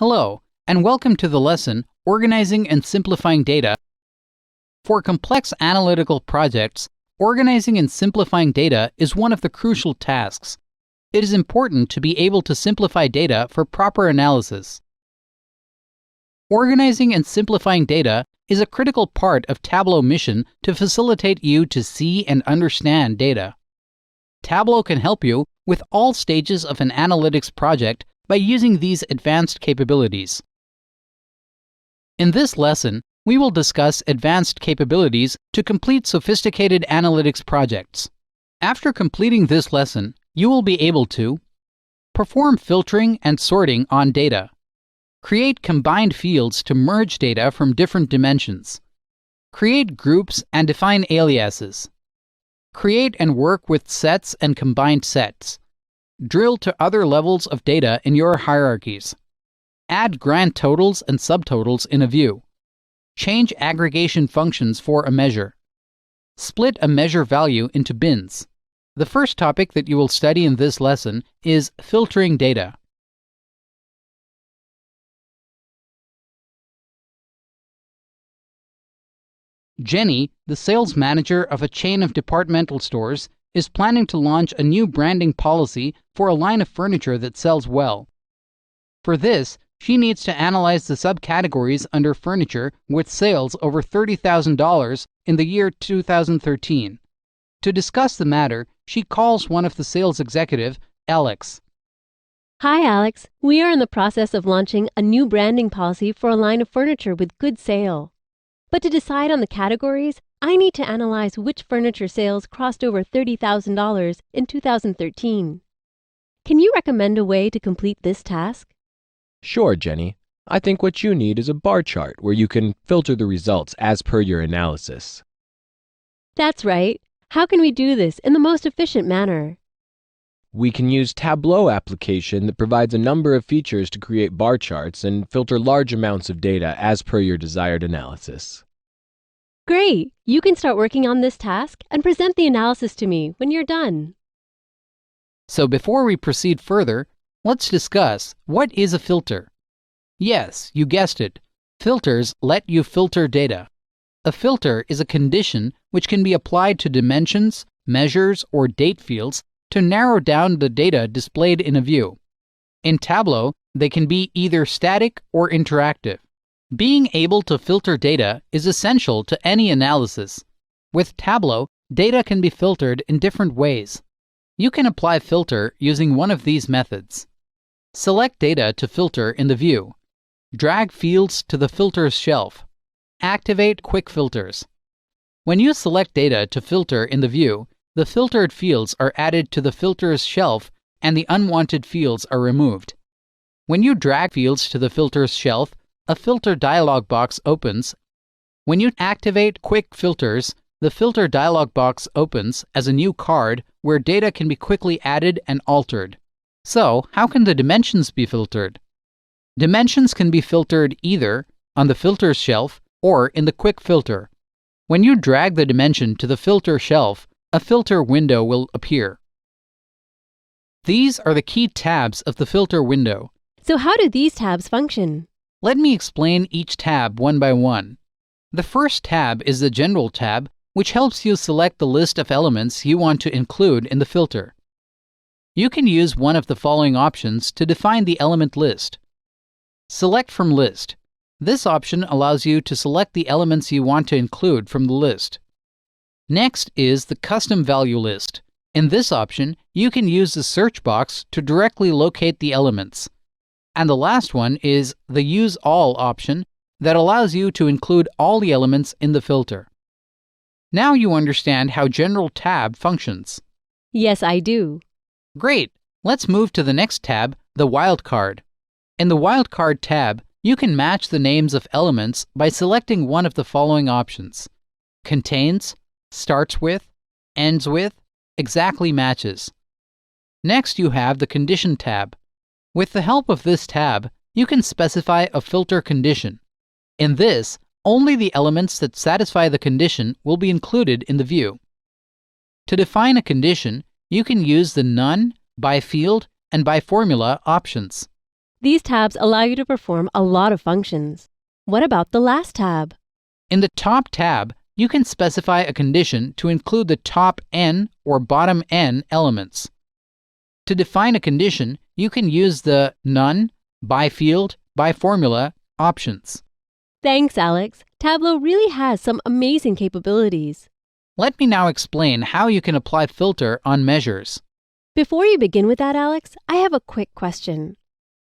Hello, and welcome to the lesson, Organizing and Simplifying Data. For complex analytical projects, organizing and simplifying data is one of the crucial tasks. It is important to be able to simplify data for proper analysis. Organizing and simplifying data is a critical part of Tableau mission to facilitate you to see and understand data. Tableau can help you with all stages of an analytics project by using these advanced capabilities. In this lesson, we will discuss advanced capabilities to complete sophisticated analytics projects. After completing this lesson, you will be able to perform filtering and sorting on data, create combined fields to merge data from different dimensions, create groups and define aliases, create and work with sets and combined sets, drill to other levels of data in your hierarchies, add grand totals and subtotals in a view, change aggregation functions for a measure, split a measure value into bins. The first topic that you will study in this lesson is filtering data. Jenny, the sales manager of a chain of departmental stores, is planning to launch a new branding policy for a line of furniture that sells well. For this, she needs to analyze the subcategories under furniture with sales over $30,000 in the year 2013. To discuss the matter, she calls one of the sales executive, Alex. Hi, Alex. We are in the process of launching a new branding policy for a line of furniture with good sale. But to decide on the categories, I need to analyze which furniture sales crossed over $30,000 in 2013. Can you recommend a way to complete this task? Sure, Jenny. I think what you need is a bar chart where you can filter the results as per your analysis. That's right. How can we do this in the most efficient manner? We can use Tableau application that provides a number of features to create bar charts and filter large amounts of data as per your desired analysis. Great! You can start working on this task and present the analysis to me when you're done. So before we proceed further, let's discuss what is a filter. Yes, you guessed it. Filters let you filter data. A filter is a condition which can be applied to dimensions, measures, or date fields to narrow down the data displayed in a view. In Tableau, they can be either static or interactive. Being able to filter data is essential to any analysis. With Tableau, data can be filtered in different ways. You can apply filter using one of these methods. Select data to filter in the view. Drag fields to the filters shelf. Activate quick filters. When you select data to filter in the view, the filtered fields are added to the filters shelf and the unwanted fields are removed. When you drag fields to the filters shelf, a filter dialog box opens. When you activate quick filters, the filter dialog box opens as a new card where data can be quickly added and altered. So, how can the dimensions be filtered? Dimensions can be filtered either on the filters shelf or in the quick filter. When you drag the dimension to the filter shelf, a filter window will appear. These are the key tabs of the filter window. So how do these tabs function? Let me explain each tab one by one. The first tab is the General tab, which helps you select the list of elements you want to include in the filter. You can use one of the following options to define the element list. Select from list. This option allows you to select the elements you want to include from the list. Next is the Custom Value List. In this option, you can use the search box to directly locate the elements. And the last one is the Use All option that allows you to include all the elements in the filter. Now you understand how General tab functions. Yes, I do. Great! Let's move to the next tab, the Wildcard. In the Wildcard tab, you can match the names of elements by selecting one of the following options: Contains, Starts with, Ends with, Exactly matches. Next you have the Condition tab. With the help of this tab, you can specify a filter condition. In this, only the elements that satisfy the condition will be included in the view. To define a condition, you can use the None, By Field, and By Formula options. These tabs allow you to perform a lot of functions. What about the last tab? In the top tab, you can specify a condition to include the top n or bottom n elements. To define a condition, you can use the none, by field, by formula options. Thanks, Alex. Tableau really has some amazing capabilities. Let me now explain how you can apply filter on measures. Before you begin with that, Alex, I have a quick question.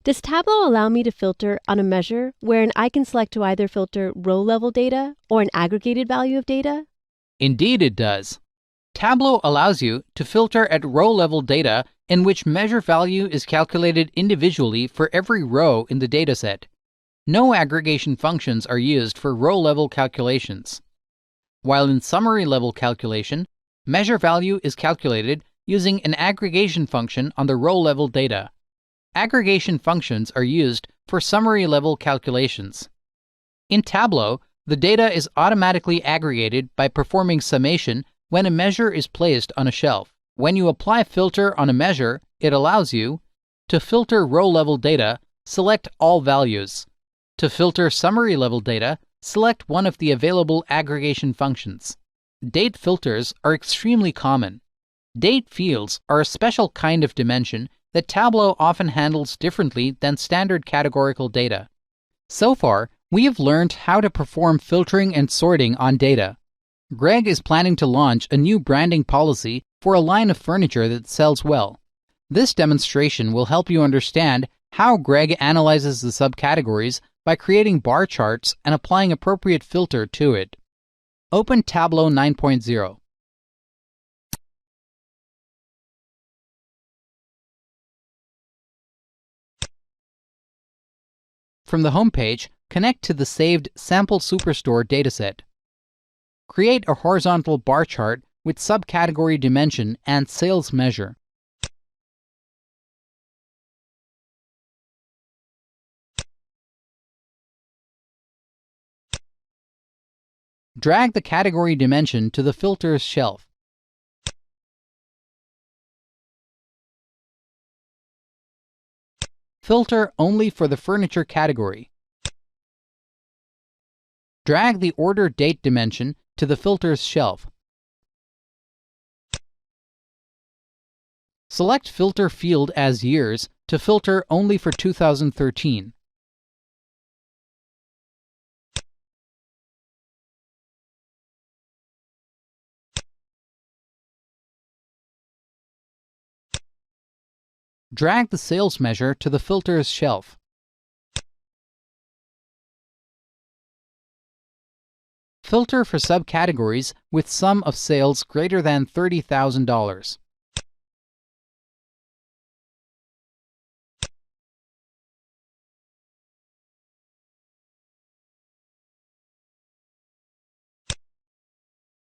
Does Tableau allow me to filter on a measure wherein I can select to either filter row-level data or an aggregated value of data? Indeed it does. Tableau allows you to filter at row-level data in which measure value is calculated individually for every row in the dataset. No aggregation functions are used for row-level calculations. While in summary-level calculation, measure value is calculated using an aggregation function on the row-level data. Aggregation functions are used for summary-level calculations. In Tableau, the data is automatically aggregated by performing summation when a measure is placed on a shelf. When you apply filter on a measure, it allows you to filter row-level data, select all values. To filter summary-level data, select one of the available aggregation functions. Date filters are extremely common. Date fields are a special kind of dimension that Tableau often handles differently than standard categorical data. So far, we have learned how to perform filtering and sorting on data. Greg is planning to launch a new branding policy for a line of furniture that sells well. This demonstration will help you understand how Greg analyzes the subcategories by creating bar charts and applying appropriate filter to it. Open Tableau 9.0. From the home page, connect to the saved Sample Superstore dataset. Create a horizontal bar chart with subcategory dimension and sales measure. Drag the category dimension to the filters shelf. Filter only for the furniture category. Drag the order date dimension to the filters shelf. Select filter field as years to filter only for 2013. Drag the sales measure to the filters shelf. Filter for subcategories with sum of sales greater than $30,000.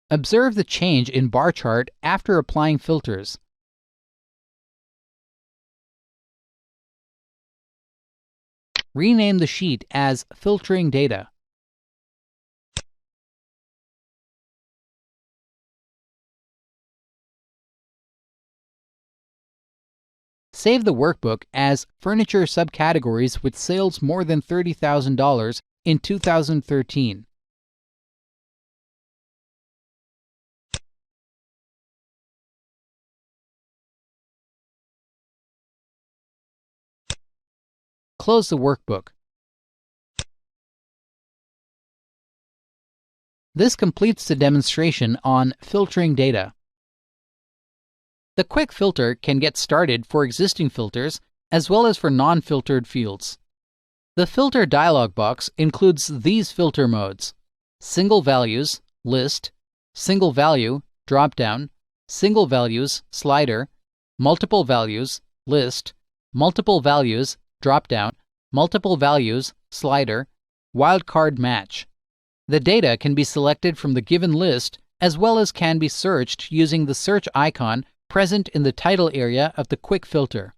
Observe the change in bar chart after applying filters. Rename the sheet as Filtering Data. Save the workbook as Furniture Subcategories with Sales More Than $30,000 in 2013. Close the workbook. This completes the demonstration on filtering data. The quick filter can get started for existing filters as well as for non-filtered fields. The filter dialog box includes these filter modes: single values, list, single value, dropdown, single values, slider, multiple values, list, multiple values, dropdown, multiple values, slider, wildcard match. The data can be selected from the given list as well as can be searched using the search icon present in the title area of the quick filter.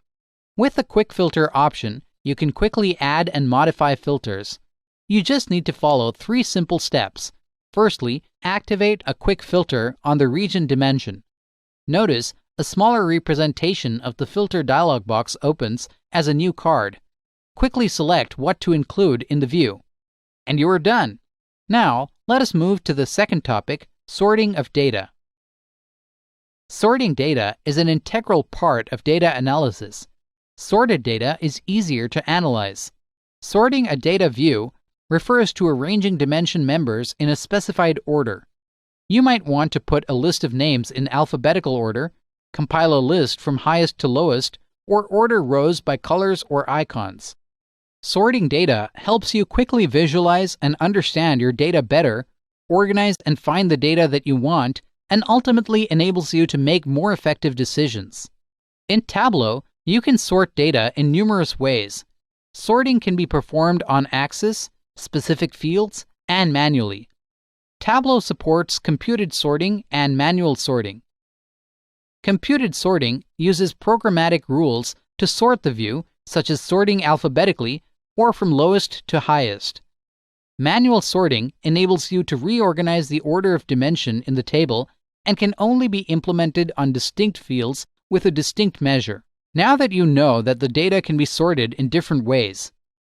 With the quick filter option, you can quickly add and modify filters. You just need to follow 3 simple steps. Firstly, activate a quick filter on the region dimension. Notice a smaller representation of the filter dialog box opens as a new card. quickly select what to include in the view. And you are done. Now, let us move to the second topic, sorting of data. Sorting data is an integral part of data analysis. Sorted data is easier to analyze. Sorting a data view refers to arranging dimension members in a specified order. You might want to put a list of names in alphabetical order, compile a list from highest to lowest, or order rows by colors or icons. Sorting data helps you quickly visualize and understand your data better, organize and find the data that you want, and ultimately enables you to make more effective decisions. In Tableau, you can sort data in numerous ways. Sorting can be performed on axis, specific fields, and manually. Tableau supports computed sorting and manual sorting. Computed sorting uses programmatic rules to sort the view, such as sorting alphabetically or from lowest to highest. Manual sorting enables you to reorganize the order of dimension in the table and can only be implemented on distinct fields with a distinct measure. Now that you know that the data can be sorted in different ways,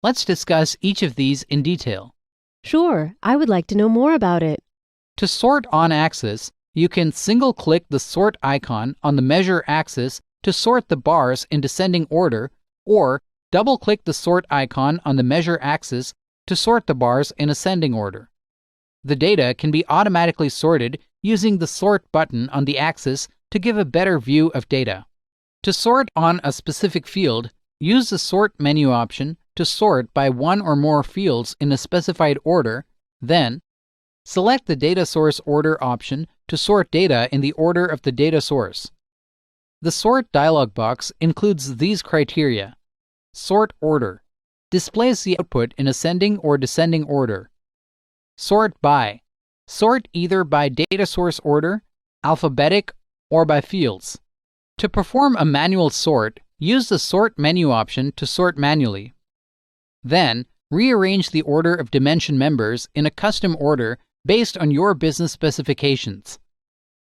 let's discuss each of these in detail. Sure, I would like to know more about it. To sort on axis, you can single-click the sort icon on the measure axis to sort the bars in descending order, or double-click the sort icon on the measure axis to sort the bars in ascending order. The data can be automatically sorted using the Sort button on the axis to give a better view of data. To sort on a specific field, use the Sort menu option to sort by one or more fields in a specified order, then select the Data Source Order option to sort data in the order of the data source. The Sort dialog box includes these criteria. Sort Order displays the output in ascending or descending order. Sort By sort either by data source order, alphabetic, or by fields. To perform a manual sort, use the Sort menu option to sort manually. Then, rearrange the order of dimension members in a custom order based on your business specifications.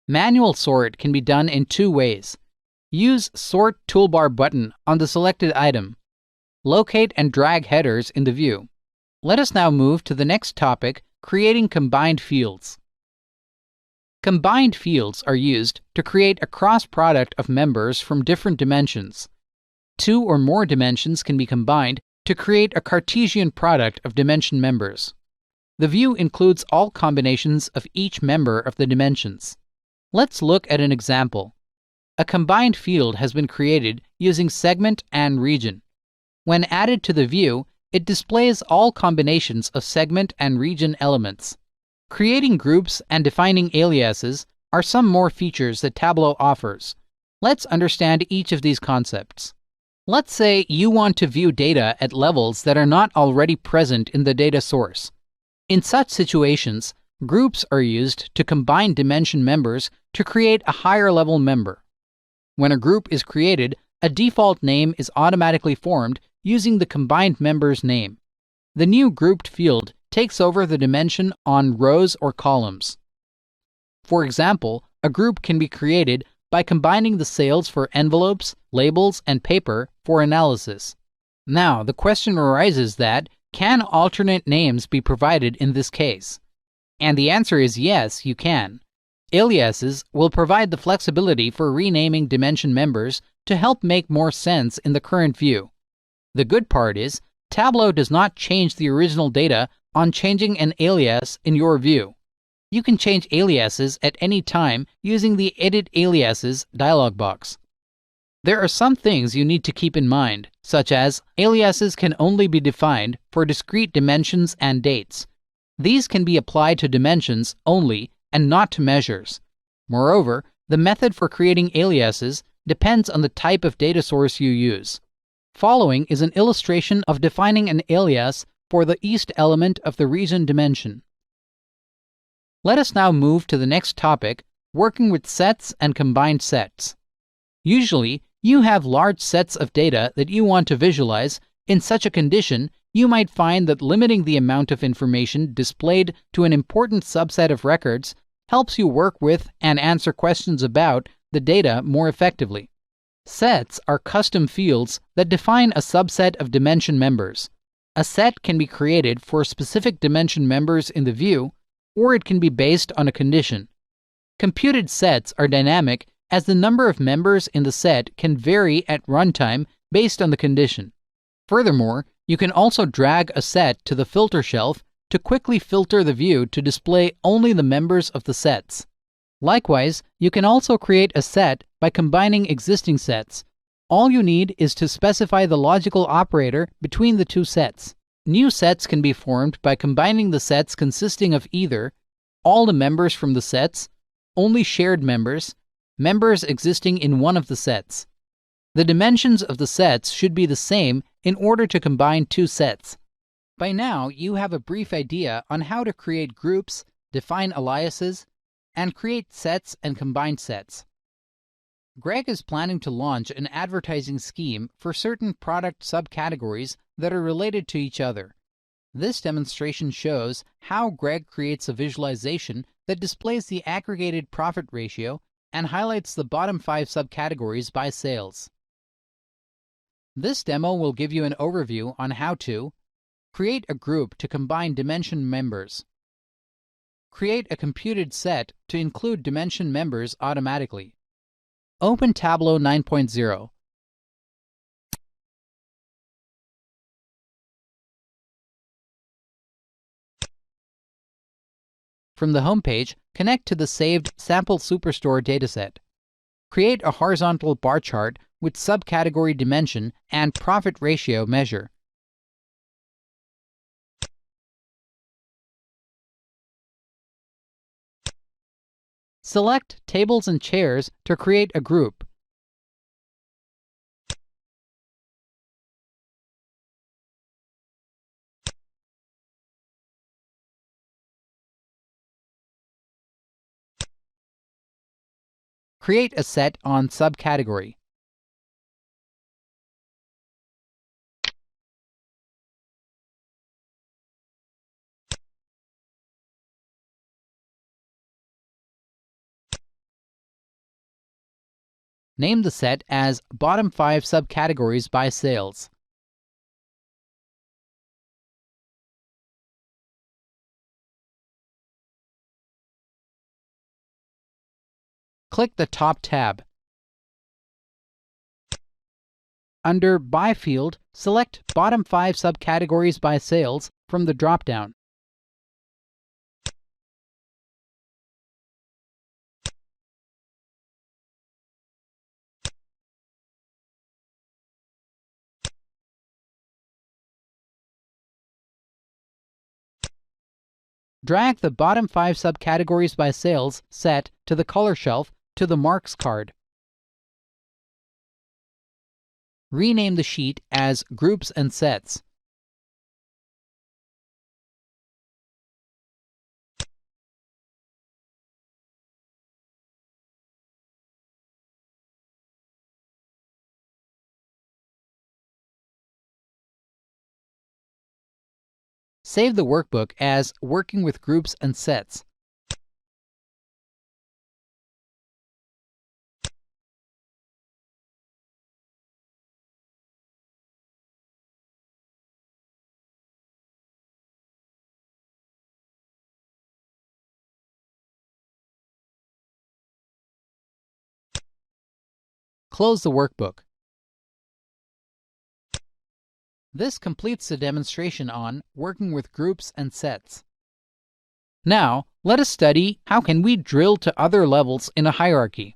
Manual sort can be done in two ways. Use Sort Toolbar button on the selected item. Locate and drag headers in the view. Let us now move to the next topic, creating combined fields. Combined fields are used to create a cross product of members from different dimensions. Two or more dimensions can be combined to create a Cartesian product of dimension members. The view includes all combinations of each member of the dimensions. Let's look at an example. A combined field has been created using segment and region. When added to the view, it displays all combinations of segment and region elements. Creating groups and defining aliases are some more features that Tableau offers. Let's understand each of these concepts. Let's say you want to view data at levels that are not already present in the data source. In such situations, groups are used to combine dimension members to create a higher level member. When a group is created, a default name is automatically formed using the combined member's name. The new grouped field takes over the dimension on rows or columns. For example, a group can be created by combining the sales for envelopes, labels, and paper for analysis. Now, the question arises that, can alternate names be provided in this case? And the answer is yes, you can. Aliases will provide the flexibility for renaming dimension members to help make more sense in the current view. The good part is, Tableau does not change the original data on changing an alias in your view. You can change aliases at any time using the Edit Aliases dialog box. There are some things you need to keep in mind, such as aliases can only be defined for discrete dimensions and dates. These can be applied to dimensions only and not to measures. Moreover, the method for creating aliases depends on the type of data source you use. Following is an illustration of defining an alias for the east element of the region dimension. Let us now move to the next topic, working with sets and combined sets. Usually, you have large sets of data that you want to visualize. In such a condition, you might find that limiting the amount of information displayed to an important subset of records helps you work with and answer questions about the data more effectively. Sets are custom fields that define a subset of dimension members. A set can be created for specific dimension members in the view, or it can be based on a condition. Computed sets are dynamic as the number of members in the set can vary at runtime based on the condition. Furthermore, you can also drag a set to the filter shelf to quickly filter the view to display only the members of the sets. Likewise, you can also create a set by combining existing sets. All you need is to specify the logical operator between the two sets. New sets can be formed by combining the sets consisting of either all the members from the sets, only shared members, members existing in one of the sets. The dimensions of the sets should be the same in order to combine two sets. By now, you have a brief idea on how to create groups, define aliases, and create sets and combine sets. Greg is planning to launch an advertising scheme for certain product subcategories that are related to each other. This demonstration shows how Greg creates a visualization that displays the aggregated profit ratio and highlights the bottom 5 subcategories by sales. This demo will give you an overview on how to create a group to combine dimension members, create a computed set to include dimension members automatically, open Tableau 9.0, from the homepage, connect to the saved Sample Superstore dataset. Create a horizontal bar chart with subcategory dimension and profit ratio measure. Select Tables and Chairs to create a group. Create a set on subcategory. Name the set as Bottom 5 Subcategories by Sales. Click the top tab. Under By field, select Bottom 5 Subcategories by Sales from the drop-down. Drag the Bottom 5 Subcategories by Sales set to the color shelf to the Marks card. Rename the sheet as Groups and Sets. Save the workbook as Working with Groups and Sets. Close the workbook. This completes the demonstration on working with groups and sets. Now, let us study how can we drill to other levels in a hierarchy.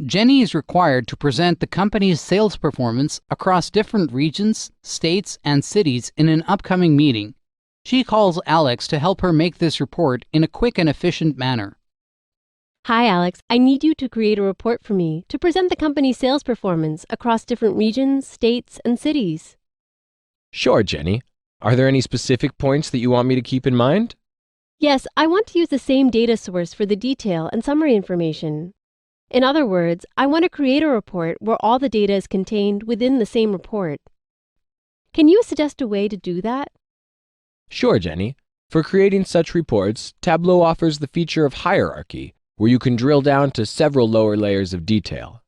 Jenny is required to present the company's sales performance across different regions, states, and cities in an upcoming meeting. She calls Alex to help her make this report in a quick and efficient manner. Hi, Alex. I need you to create a report for me to present the company's sales performance across different regions, states, and cities. Sure, Jenny. Are there any specific points that you want me to keep in mind? Yes, I want to use the same data source for the detail and summary information. In other words, I want to create a report where all the data is contained within the same report. Can you suggest a way to do that? Sure, Jenny. For creating such reports, Tableau offers the feature of hierarchy, where you can drill down to several lower layers of detail.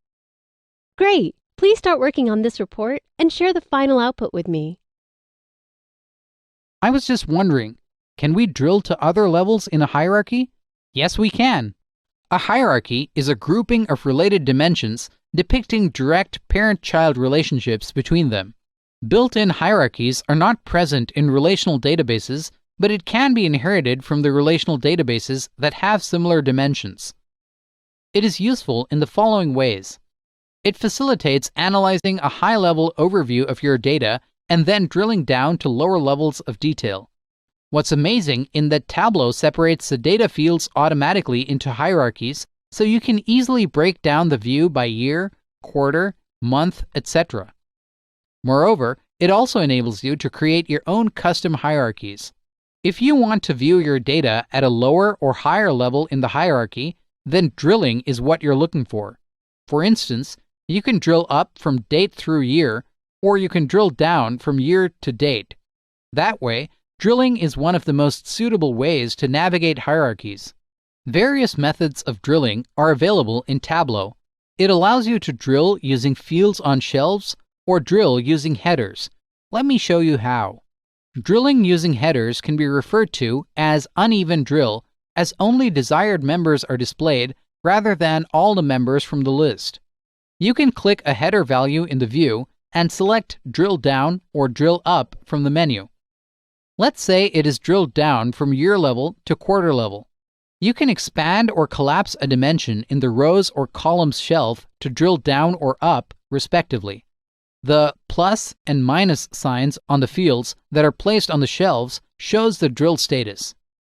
Great! Please start working on this report and share the final output with me. I was just wondering, can we drill to other levels in a hierarchy? Yes, we can. A hierarchy is a grouping of related dimensions depicting direct parent-child relationships between them. Built-in hierarchies are not present in relational databases, but it can be inherited from the relational databases that have similar dimensions. It is useful in the following ways. It facilitates analyzing a high-level overview of your data and then drilling down to lower levels of detail. What's amazing is that Tableau separates the data fields automatically into hierarchies, so you can easily break down the view by year, quarter, month, etc. Moreover, it also enables you to create your own custom hierarchies. If you want to view your data at a lower or higher level in the hierarchy, then drilling is what you're looking for. For instance, you can drill up from date through year, or you can drill down from year to date. That way, drilling is one of the most suitable ways to navigate hierarchies. Various methods of drilling are available in Tableau. It allows you to drill using fields on shelves or drill using headers. Let me show you how. Drilling using headers can be referred to as uneven drill, as only desired members are displayed rather than all the members from the list. You can click a header value in the view and select Drill Down or Drill Up from the menu. Let's say it is drilled down from year level to quarter level. You can expand or collapse a dimension in the rows or columns shelf to drill down or up, respectively. The plus and minus signs on the fields that are placed on the shelves shows the drill status.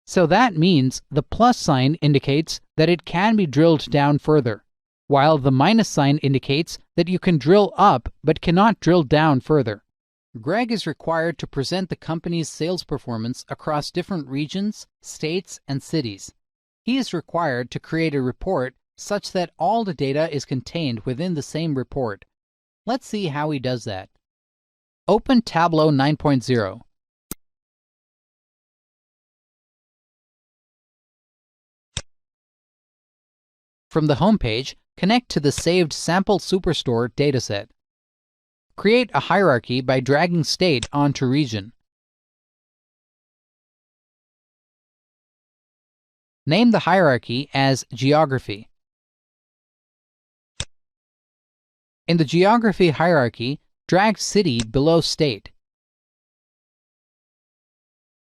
So that means the plus sign indicates that it can be drilled down further, while the minus sign indicates that you can drill up but cannot drill down further. Greg is required to present the company's sales performance across different regions, states, and cities. He is required to create a report such that all the data is contained within the same report. Let's see how he does that. Open Tableau 9.0. From the home page, connect to the saved Sample Superstore dataset. Create a hierarchy by dragging state onto region. Name the hierarchy as Geography. In the Geography hierarchy, drag City below State.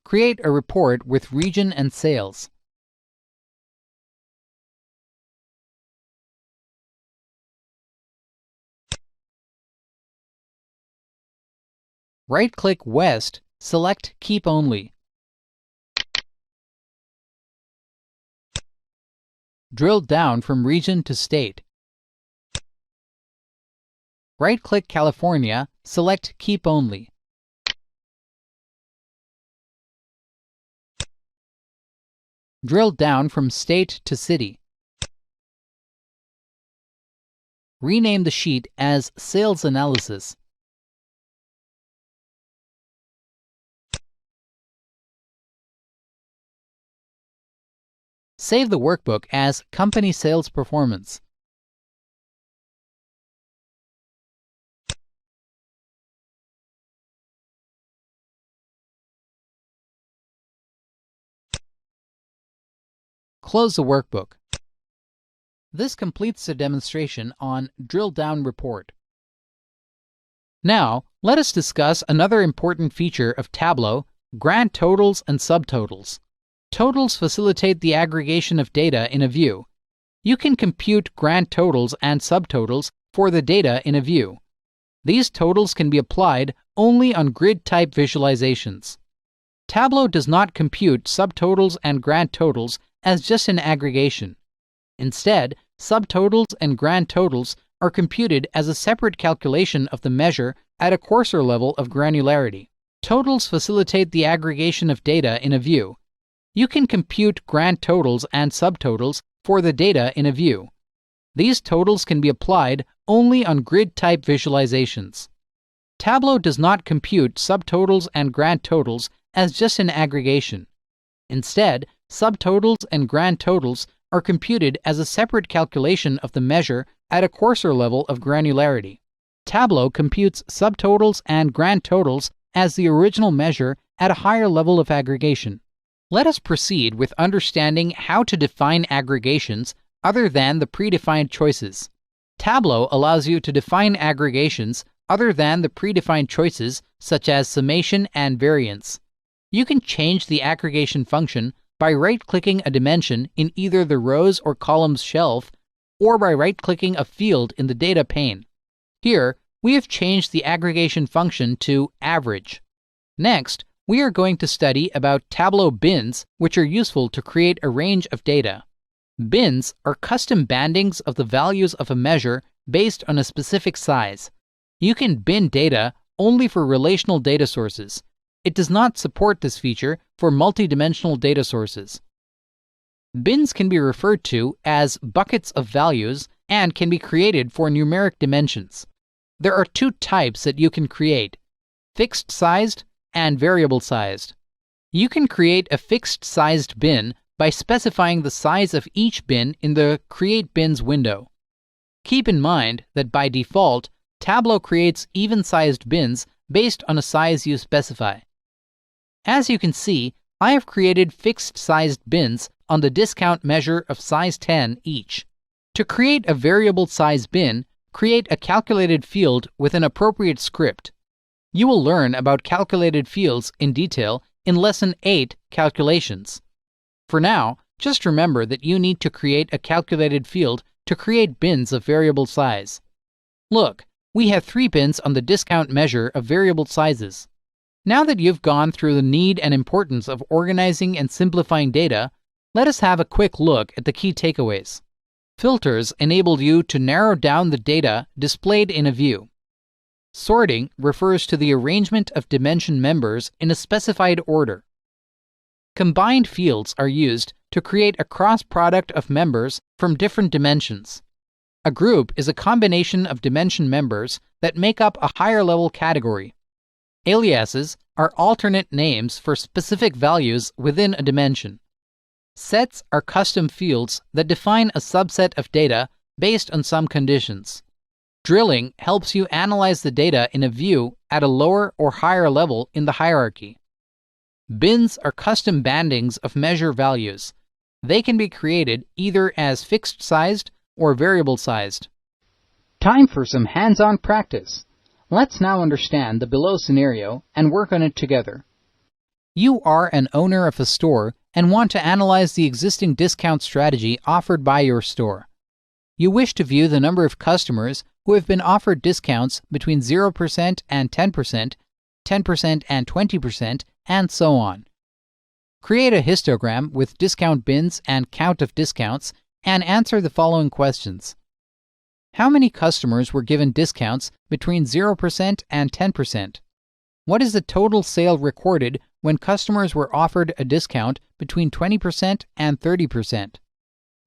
Create a report with region and sales. Right-click West, select Keep Only. Drill down from region to state. Right-click California, select Keep Only. Drill down from state to city. Rename the sheet as Sales Analysis. Save the workbook as Company Sales Performance. Close the workbook. This completes the demonstration on Drill Down Report. Now, let us discuss another important feature of Tableau, grand totals and subtotals. Totals facilitate the aggregation of data in a view. You can compute grand totals and subtotals for the data in a view. These totals can be applied only on grid-type visualizations. Tableau does not compute subtotals and grand totals as just an aggregation. Instead, subtotals and grand totals are computed as a separate calculation of the measure at a coarser level of granularity. Totals facilitate the aggregation of data in a view. You can compute grand totals and subtotals for the data in a view. These totals can be applied only on grid-type visualizations. Tableau does not compute subtotals and grand totals as just an aggregation. Instead, subtotals and grand totals are computed as a separate calculation of the measure at a coarser level of granularity. Tableau computes subtotals and grand totals as the original measure at a higher level of aggregation. Let us proceed with understanding how to define aggregations other than the predefined choices. Tableau allows you to define aggregations other than the predefined choices such as summation and variance. You can change the aggregation function by right-clicking a dimension in either the rows or columns shelf or by right-clicking a field in the data pane. Here, we have changed the aggregation function to average. Next, we are going to study about Tableau bins, which are useful to create a range of data. Bins are custom bandings of the values of a measure based on a specific size. You can bin data only for relational data sources. It does not support this feature for multidimensional data sources. Bins can be referred to as buckets of values and can be created for numeric dimensions. There are two types that you can create: fixed-sized and variable-sized. You can create a fixed-sized bin by specifying the size of each bin in the Create Bins window. Keep in mind that by default, Tableau creates even-sized bins based on a size you specify. As you can see, I have created fixed-sized bins on the discount measure of size 10 each. To create a variable size bin, create a calculated field with an appropriate script. You will learn about calculated fields in detail in Lesson 8, Calculations. For now, just remember that you need to create a calculated field to create bins of variable size. Look, we have 3 bins on the discount measure of variable sizes. Now that you've gone through the need and importance of organizing and simplifying data, let us have a quick look at the key takeaways. Filters enable you to narrow down the data displayed in a view. Sorting refers to the arrangement of dimension members in a specified order. Combined fields are used to create a cross product of members from different dimensions. A group is a combination of dimension members that make up a higher level category. Aliases are alternate names for specific values within a dimension. Sets are custom fields that define a subset of data based on some conditions. Drilling helps you analyze the data in a view at a lower or higher level in the hierarchy. Bins are custom bandings of measure values. They can be created either as fixed-sized or variable-sized. Time for some hands-on practice. Let's now understand the below scenario and work on it together. You are an owner of a store and want to analyze the existing discount strategy offered by your store. You wish to view the number of customers who have been offered discounts between 0% and 10%, 10% and 20%, and so on. Create a histogram with discount bins and count of discounts and answer the following questions. How many customers were given discounts between 0% and 10%? What is the total sale recorded when customers were offered a discount between 20% and 30%?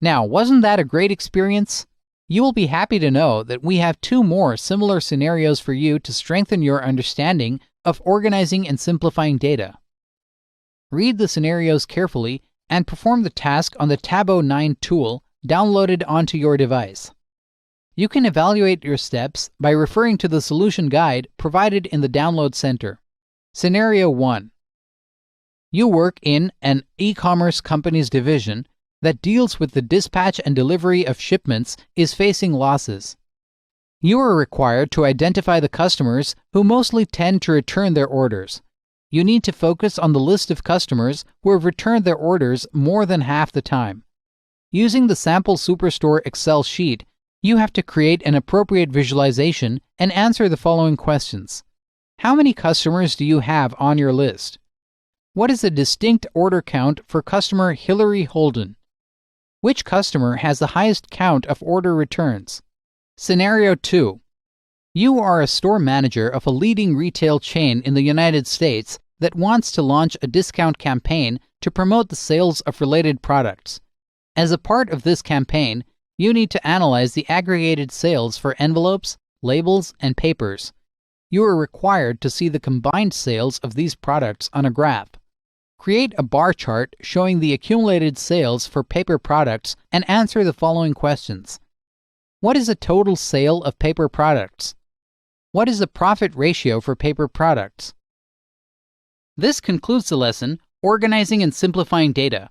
Now, wasn't that a great experience? You will be happy to know that we have 2 more similar scenarios for you to strengthen your understanding of organizing and simplifying data. Read the scenarios carefully and perform the task on the Tableau 9 tool downloaded onto your device. You can evaluate your steps by referring to the solution guide provided in the Download Center. Scenario 1. You work in an e-commerce company's division that deals with the dispatch and delivery of shipments is facing losses. You are required to identify the customers who mostly tend to return their orders. You need to focus on the list of customers who have returned their orders more than half the time. Using the Sample Superstore Excel sheet, you have to create an appropriate visualization and answer the following questions. How many customers do you have on your list? What is the distinct order count for customer Hillary Holden? Which customer has the highest count of order returns? Scenario 2. You are a store manager of a leading retail chain in the United States that wants to launch a discount campaign to promote the sales of related products. As a part of this campaign, you need to analyze the aggregated sales for envelopes, labels, and papers. You are required to see the combined sales of these products on a graph. Create a bar chart showing the accumulated sales for paper products and answer the following questions. What is the total sale of paper products? What is the profit ratio for paper products? This concludes the lesson, Organizing and Simplifying Data.